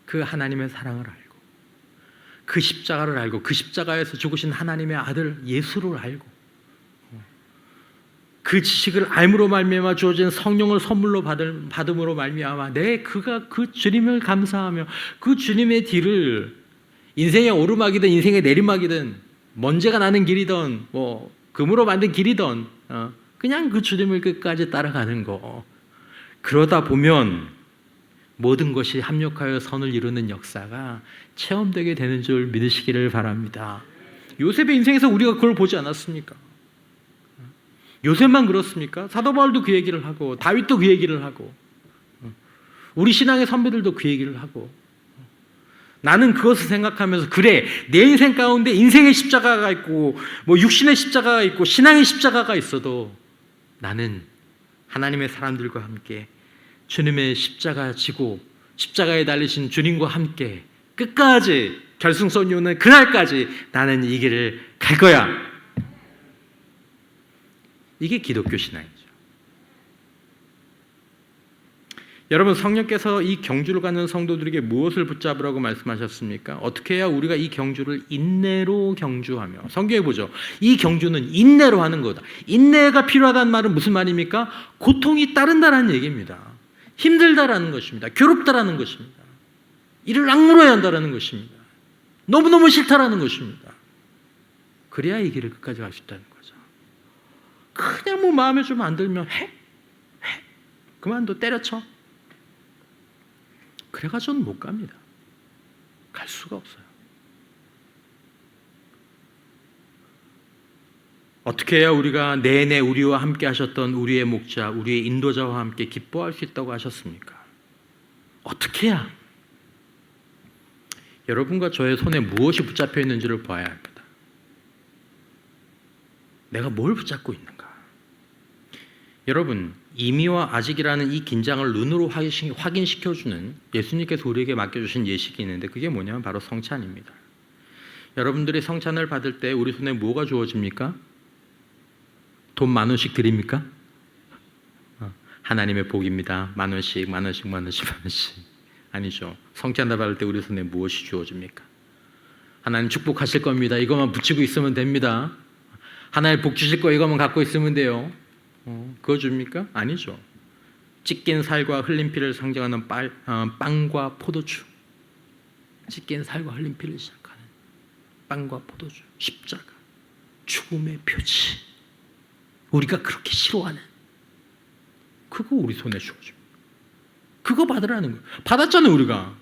그 하나님의 사랑을 알고, 그 십자가를 알고, 그 십자가에서 죽으신 하나님의 아들 예수를 알고, 그 지식을 알므로 말미암아 주어진 성령을 선물로 받음으로 말미암아 그가 그 주님을 감사하며, 그 주님의 뒤를 인생의 오르막이든 인생의 내리막이든, 먼지가 나는 길이든 뭐 금으로 만든 길이든 그냥 그 주님을 끝까지 따라가는 거. 그러다 보면 모든 것이 합력하여 선을 이루는 역사가 체험되게 되는 줄 믿으시기를 바랍니다. 요셉의 인생에서 우리가 그걸 보지 않았습니까? 요셉만 그렇습니까? 사도 바울도 그 얘기를 하고, 다윗도 그 얘기를 하고, 우리 신앙의 선배들도 그 얘기를 하고, 나는 그것을 생각하면서, 그래, 내 인생 가운데 인생의 십자가가 있고, 뭐 육신의 십자가가 있고, 신앙의 십자가가 있어도 나는 하나님의 사람들과 함께 주님의 십자가 지고 십자가에 달리신 주님과 함께 끝까지 결승선이 오는 그날까지 나는 이 길을 갈 거야. 이게 기독교 신앙이죠. 여러분, 성령께서 이 경주를 가는 성도들에게 무엇을 붙잡으라고 말씀하셨습니까? 어떻게 해야 우리가 이 경주를 인내로 경주하며, 성경에 보죠. 이 경주는 인내로 하는 거다. 인내가 필요하다는 말은 무슨 말입니까? 고통이 따른다라는 얘기입니다. 힘들다라는 것입니다. 괴롭다라는 것입니다. 이를 악물어야 한다라는 것입니다. 너무너무 싫다라는 것입니다. 그래야 이 길을 끝까지 갈 수 있다는 거죠. 그냥 뭐 마음에 좀 안 들면 해? 그만둬, 때려쳐. 그래가지고는 못 갑니다. 갈 수가 없어요. 어떻게 해야 우리가 내내 우리와 함께 하셨던 우리의 목자, 우리의 인도자와 함께 기뻐할 수 있다고 하셨습니까? 어떻게 해야? 여러분과 저의 손에 무엇이 붙잡혀 있는지를 봐야 합니다. 내가 뭘 붙잡고 있는가? 여러분, 이미와 아직이라는 이 긴장을 눈으로 확인시켜주는 예수님께서 우리에게 맡겨주신 예식이 있는데 그게 뭐냐면 바로 성찬입니다. 여러분들이 성찬을 받을 때 우리 손에 뭐가 주어집니까? 돈 10,000원씩 드립니까? 하나님의 복입니다. 10,000원씩, 10,000원씩, 10,000원씩, 10,000원씩. 아니죠. 성찬을 받을 때 우리 손에 무엇이 주어집니까? 하나님 축복하실 겁니다. 이것만 붙이고 있으면 됩니다. 하나님 복 주실 거 이것만 갖고 있으면 돼요. 그거 줍니까? 아니죠. 찢긴 살과 흘린 피를 상징하는 빵과 포도주. 찢긴 살과 흘린 피를 시작하는 빵과 포도주. 십자가. 죽음의 표지. 우리가 그렇게 싫어하는 그거 우리 손에 주어줍니다. 그거 받으라는 거예요. 받았잖아요, 우리가.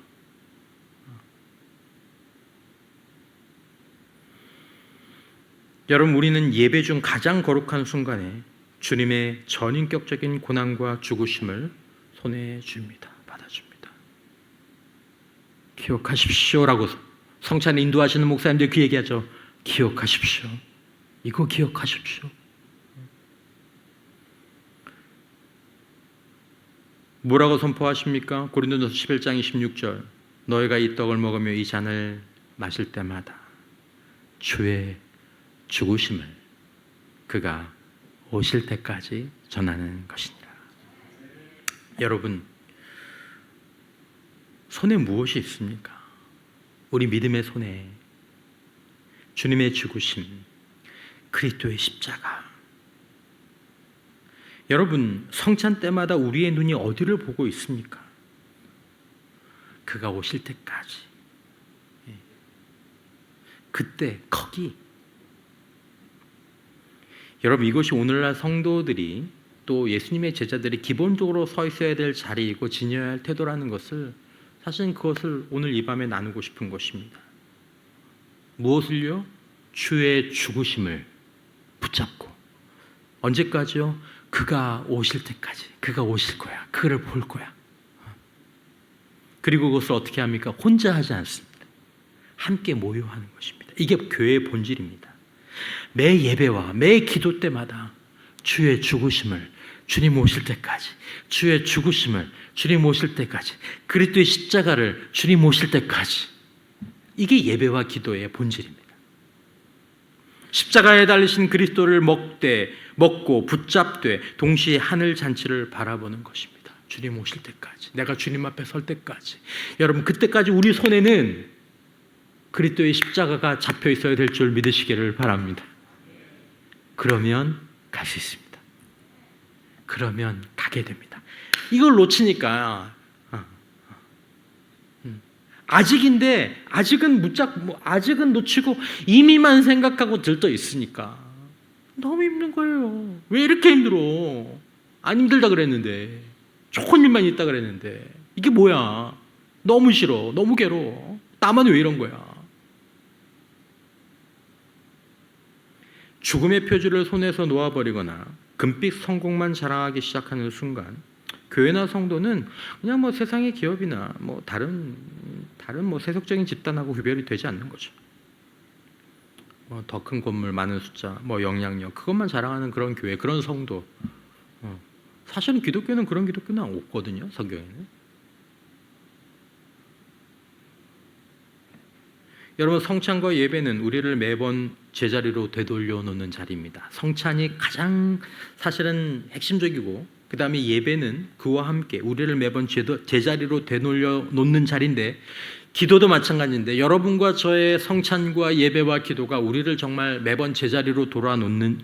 여러분, 우리는 예배 중 가장 거룩한 순간에 주님의 전인격적인 고난과 죽으심을 손에 줍니다. 받아줍니다. 기억하십시오라고 성찬에 인도하시는 목사님들 그 얘기하죠. 기억하십시오. 이거 기억하십시오. 뭐라고 선포하십니까? 고린도전서 11장 26절. 너희가 이 떡을 먹으며 이 잔을 마실 때마다 주의 죽으심을 그가 오실 때까지 전하는 것이니라. 여러분, 손에 무엇이 있습니까? 우리 믿음의 손에 주님의 죽으심, 그리스도의 십자가. 여러분, 성찬 때마다 우리의 눈이 어디를 보고 있습니까? 그가 오실 때까지. 그때, 거기. 여러분, 이것이 오늘날 성도들이 또 예수님의 제자들이 기본적으로 서 있어야 될 자리이고 지녀야 할 태도라는 것을, 사실은 그것을 오늘 이 밤에 나누고 싶은 것입니다. 무엇을요? 주의 죽으심을 붙잡고. 언제까지요? 그가 오실 때까지. 그가 오실 거야. 그를 볼 거야. 그리고 그것을 어떻게 합니까? 혼자 하지 않습니다. 함께 모여하는 것입니다. 이게 교회의 본질입니다. 매 예배와 매 기도 때마다 주의 죽으심을 주님 오실 때까지, 주의 죽으심을 주님 오실 때까지, 그리스도의 십자가를 주님 오실 때까지. 이게 예배와 기도의 본질입니다. 십자가에 달리신 그리스도를 먹고 붙잡되 동시에 하늘 잔치를 바라보는 것입니다. 주님 오실 때까지, 내가 주님 앞에 설 때까지. 여러분, 그때까지 우리 손에는 그리스도의 십자가가 잡혀 있어야 될 줄 믿으시기를 바랍니다. 그러면 갈 수 있습니다. 그러면 가게 됩니다. 이걸 놓치니까 아직인데 아직은 놓치고 이미만 생각하고 들떠 있으니까 너무 힘든 거예요. 왜 이렇게 힘들어? 안 힘들다 그랬는데, 좋은 일만 있다 그랬는데, 이게 뭐야? 너무 싫어, 너무 괴로워. 나만 왜 이런 거야? 죽음의 표지를 손에서 놓아버리거나 금빛 성공만 자랑하기 시작하는 순간, 교회나 성도는 그냥 뭐 세상의 기업이나 뭐 다른 뭐 세속적인 집단하고 구별이 되지 않는 거죠. 더 큰 건물, 많은 숫자, 뭐 영향력, 그것만 자랑하는 그런 교회, 그런 성도. 사실은 기독교는 그런 기독교는 없거든요. 성경에는. 여러분, 성찬과 예배는 우리를 매번 제자리로 되돌려 놓는 자리입니다. 성찬이 가장 사실은 핵심적이고, 그 다음에 예배는 그와 함께 우리를 매번 제자리로 되돌려 놓는 자리인데, 기도도 마찬가지인데, 여러분과 저의 성찬과 예배와 기도가 우리를 정말 매번 제자리로 돌려놓는지,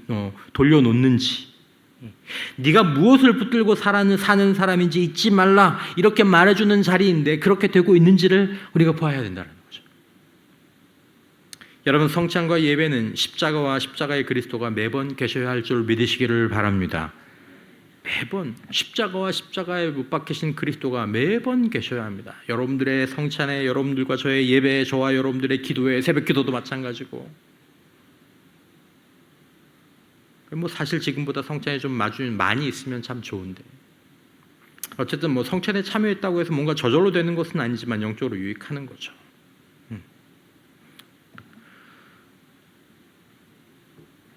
네가 무엇을 붙들고 사는 사람인지 잊지 말라, 이렇게 말해주는 자리인데 그렇게 되고 있는지를 우리가 봐야 된다는 거죠. 여러분, 성찬과 예배는 십자가와 십자가의 그리스도가 매번 계셔야 할 줄 믿으시기를 바랍니다. 매번 십자가와 십자가에 못 박히신 그리스도가 매번 계셔야 합니다. 여러분들의 성찬에, 여러분들과 저의 예배에, 저와 여러분들의 기도에, 새벽 기도도 마찬가지고. 뭐 사실 지금보다 성찬에 좀 많이 있으면 참 좋은데, 어쨌든 뭐 성찬에 참여했다고 해서 뭔가 저절로 되는 것은 아니지만 영적으로 유익하는 거죠.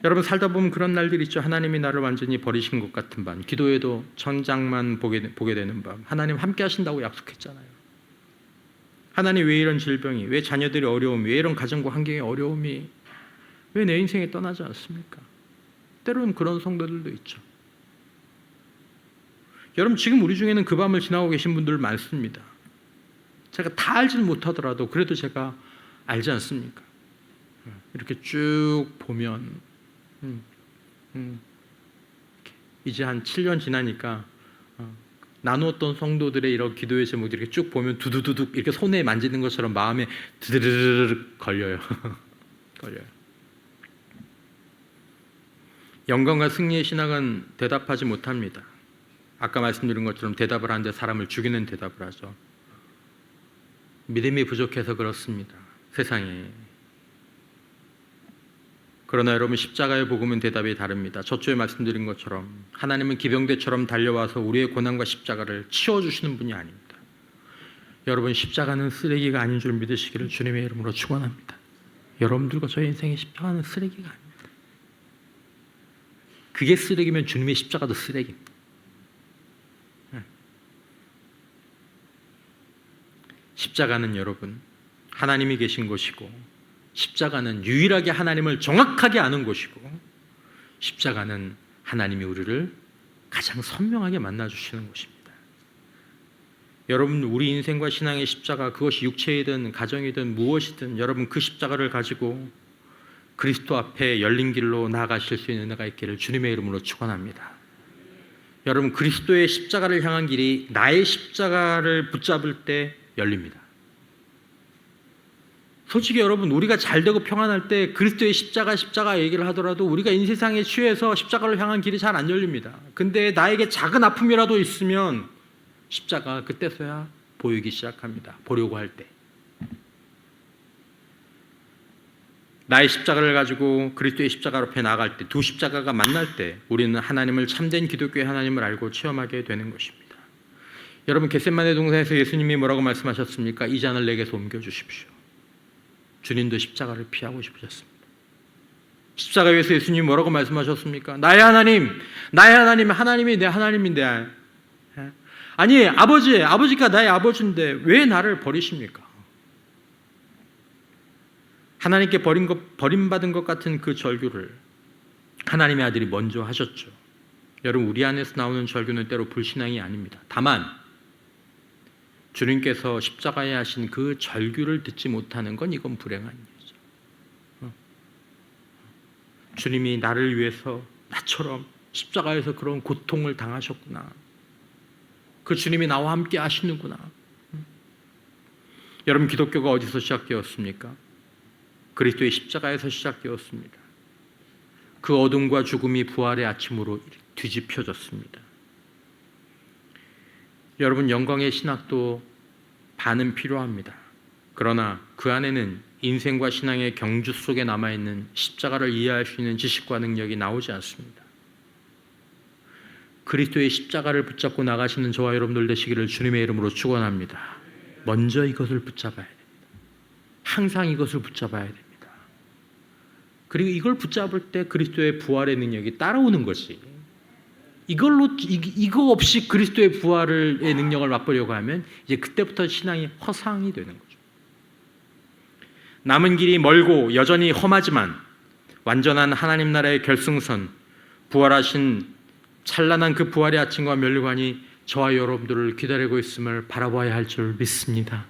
여러분 살다 보면 그런 날들이 있죠. 하나님이 나를 완전히 버리신 것 같은 밤, 기도해도 천장만 보게 되는 밤. 하나님 함께 하신다고 약속했잖아요. 하나님 왜 이런 질병이, 왜 자녀들의 어려움이, 왜 이런 가정과 환경의 어려움이, 왜 내 인생에 떠나지 않습니까? 때로는 그런 성도들도 있죠. 여러분 지금 우리 중에는 그 밤을 지나고 계신 분들 많습니다. 제가 다 알지는 못하더라도 그래도 제가 알지 않습니까? 이렇게 쭉 보면 이제 한 7년 지나니까 나누었던 성도들의 이런 기도의 제목들이 이렇게 쭉 보면 두두두둑 이렇게 손에 만지는 것처럼 마음에 드르르르 걸려요. 걸려요. 영광과 승리의 신학은 대답하지 못합니다. 아까 말씀드린 것처럼 대답을 하는데 사람을 죽이는 대답을 하죠. 믿음이 부족해서 그렇습니다. 세상에. 그러나 여러분 십자가의 복음은 대답이 다릅니다. 저쪽에 말씀드린 것처럼 하나님은 기병대처럼 달려와서 우리의 고난과 십자가를 치워주시는 분이 아닙니다. 여러분 십자가는 쓰레기가 아닌 줄 믿으시기를 주님의 이름으로 축원합니다. 여러분들과 저의 인생의 십자가는 쓰레기가 아닙니다. 그게 쓰레기면 주님의 십자가도 쓰레기입니다. 십자가는 여러분 하나님이 계신 곳이고, 십자가는 유일하게 하나님을 정확하게 아는 곳이고, 십자가는 하나님이 우리를 가장 선명하게 만나주시는 곳입니다. 여러분 우리 인생과 신앙의 십자가, 그것이 육체이든 가정이든 무엇이든 여러분 그 십자가를 가지고 그리스도 앞에 열린 길로 나아가실 수 있는 은혜가 있기를 주님의 이름으로 축원합니다. 여러분 그리스도의 십자가를 향한 길이 나의 십자가를 붙잡을 때 열립니다. 솔직히 여러분 우리가 잘되고 평안할 때 그리스도의 십자가 얘기를 하더라도 우리가 인세상에 취해서 십자가를 향한 길이 잘 안 열립니다. 근데 나에게 작은 아픔이라도 있으면 십자가 그때서야 보이기 시작합니다. 보려고 할 때. 나의 십자가를 가지고 그리스도의 십자가 앞에 나아갈 때, 두 십자가가 만날 때 우리는 하나님을, 참된 기독교의 하나님을 알고 체험하게 되는 것입니다. 여러분 겟세마네 동산에서 예수님이 뭐라고 말씀하셨습니까? 이 잔을 내게서 옮겨주십시오. 주님도 십자가를 피하고 싶으셨습니다. 십자가 위에서 예수님이 뭐라고 말씀하셨습니까? 나의 하나님, 나의 하나님, 하나님이 내 하나님인데, 아니 아버지가 나의 아버지인데 왜 나를 버리십니까? 하나님께 버림받은 것 같은 그 절규를 하나님의 아들이 먼저 하셨죠. 여러분 우리 안에서 나오는 절규는 때로 불신앙이 아닙니다. 다만 주님께서 십자가에 하신 그 절규를 듣지 못하는 건 이건 불행한 일이죠. 주님이 나를 위해서 나처럼 십자가에서 그런 고통을 당하셨구나. 그 주님이 나와 함께 하시는구나. 여러분 기독교가 어디서 시작되었습니까? 그리스도의 십자가에서 시작되었습니다. 그 어둠과 죽음이 부활의 아침으로 뒤집혀졌습니다. 여러분 영광의 신학도 반은 필요합니다. 그러나 그 안에는 인생과 신앙의 경주 속에 남아있는 십자가를 이해할 수 있는 지식과 능력이 나오지 않습니다. 그리스도의 십자가를 붙잡고 나가시는 저와 여러분들 되시기를 주님의 이름으로 축원합니다. 먼저 이것을 붙잡아야 됩니다. 항상 이것을 붙잡아야 됩니다. 그리고 이걸 붙잡을 때 그리스도의 부활의 능력이 따라오는 것이, 이거 없이 그리스도의 부활의 능력을 맛보려고 하면 이제 그때부터 신앙이 허상이 되는 거죠. 남은 길이 멀고 여전히 험하지만 완전한 하나님 나라의 결승선, 부활하신 찬란한 그 부활의 아침과 면류관이 저와 여러분들을 기다리고 있음을 바라봐야 할 줄 믿습니다.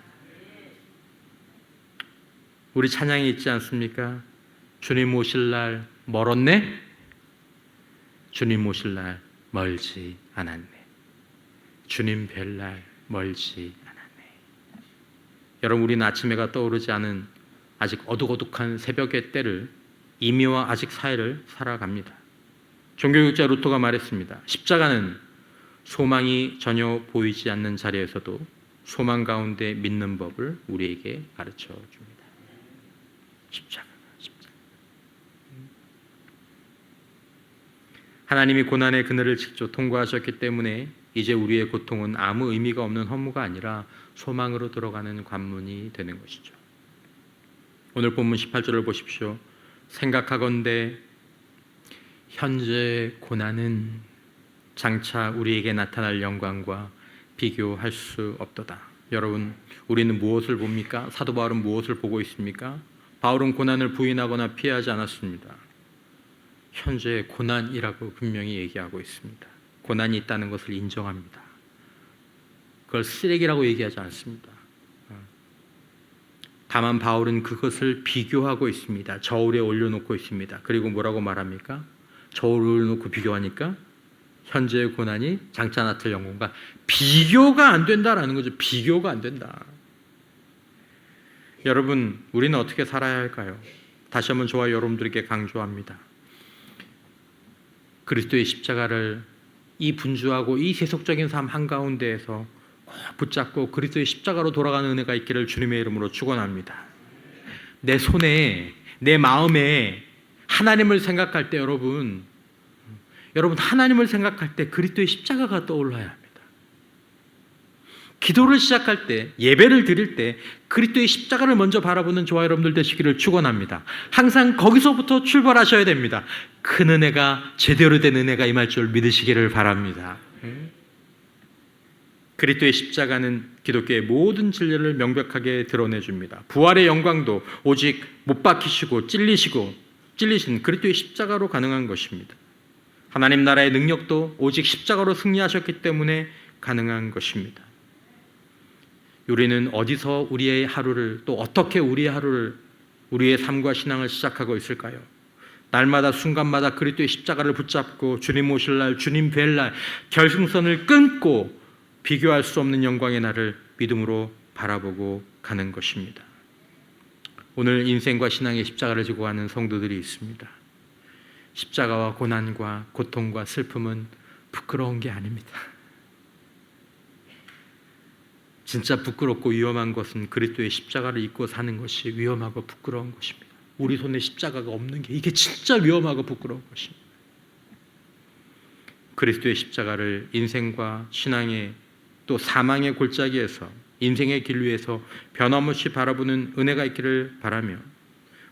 우리 찬양이 있지 않습니까? 주님 오실 날 멀었네? 주님 오실 날 멀지 않았네. 주님 뵐 날 멀지 않았네. 여러분 우리는 아침해가 떠오르지 않은 아직 어둑어둑한 새벽의 때를, 이미와 아직 사이를 살아갑니다. 종교교육자 루터가 말했습니다. 십자가는 소망이 전혀 보이지 않는 자리에서도 소망 가운데 믿는 법을 우리에게 가르쳐 줍니다. 십자가. 하나님이 고난의 그늘을 직접 통과하셨기 때문에 이제 우리의 고통은 아무 의미가 없는 허무가 아니라 소망으로 들어가는 관문이 되는 것이죠. 오늘 본문 18절을 보십시오. 생각하건대 현재 고난은 장차 우리에게 나타날 영광과 비교할 수 없도다. 여러분, 우리는 무엇을 봅니까? 사도 바울은 무엇을 보고 있습니까? 바울은 고난을 부인하거나 피하지 않았습니다. 현재 고난이라고 분명히 얘기하고 있습니다. 고난이 있다는 것을 인정합니다. 그걸 쓰레기라고 얘기하지 않습니다. 다만 바울은 그것을 비교하고 있습니다. 저울에 올려놓고 있습니다. 그리고 뭐라고 말합니까? 저울에 올려놓고 비교하니까 현재의 고난이 장차 나타날 영광과 비교가 안 된다라는 거죠. 비교가 안 된다. 여러분, 우리는 어떻게 살아야 할까요? 다시 한번 저와 여러분들에게 강조합니다. 그리스도의 십자가를 이 분주하고 이 세속적인 삶 한가운데에서 꼭 붙잡고 그리스도의 십자가로 돌아가는 은혜가 있기를 주님의 이름으로 축원합니다. 내 손에, 내 마음에 하나님을 생각할 때 여러분 하나님을 생각할 때 그리스도의 십자가가 떠올라야 합니다. 기도를 시작할 때, 예배를 드릴 때 그리스도의 십자가를 먼저 바라보는 저와 여러분들 되시기를 축원합니다. 항상 거기서부터 출발하셔야 됩니다. 큰 은혜가, 제대로 된 은혜가 임할 줄 믿으시기를 바랍니다. 그리스도의 십자가는 기독교의 모든 진리를 명백하게 드러내줍니다. 부활의 영광도 오직 못 박히시고 찔리신 그리스도의 십자가로 가능한 것입니다. 하나님 나라의 능력도 오직 십자가로 승리하셨기 때문에 가능한 것입니다. 우리는 어디서 우리의 하루를, 또 어떻게 우리의 하루를, 우리의 삶과 신앙을 시작하고 있을까요? 날마다 순간마다 그리스도의 십자가를 붙잡고 주님 오실 날, 주님 뵐 날 결승선을 끊고 비교할 수 없는 영광의 날을 믿음으로 바라보고 가는 것입니다. 오늘 인생과 신앙의 십자가를 지고 가는 성도들이 있습니다. 십자가와 고난과 고통과 슬픔은 부끄러운 게 아닙니다. 진짜 부끄럽고 위험한 것은 그리스도의 십자가를 입고 사는 것이 위험하고 부끄러운 것입니다. 우리 손에 십자가가 없는 게 이게 진짜 위험하고 부끄러운 것입니다. 그리스도의 십자가를 인생과 신앙의 또 사망의 골짜기에서 인생의 길 위에서 변함없이 바라보는 은혜가 있기를 바라며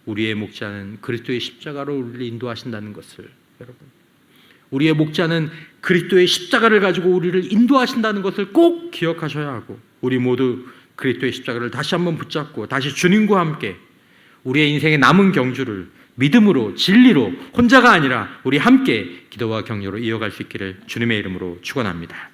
우리의 목자는 그리스도의 십자가로 우리를 인도하신다는 것을, 여러분, 우리의 목자는 그리스도의 십자가를 가지고 우리를 인도하신다는 것을 꼭 기억하셔야 하고, 우리 모두 그리스도의 십자가를 다시 한번 붙잡고 다시 주님과 함께 우리의 인생의 남은 경주를 믿음으로, 진리로, 혼자가 아니라 우리 함께 기도와 격려로 이어갈 수 있기를 주님의 이름으로 축원합니다.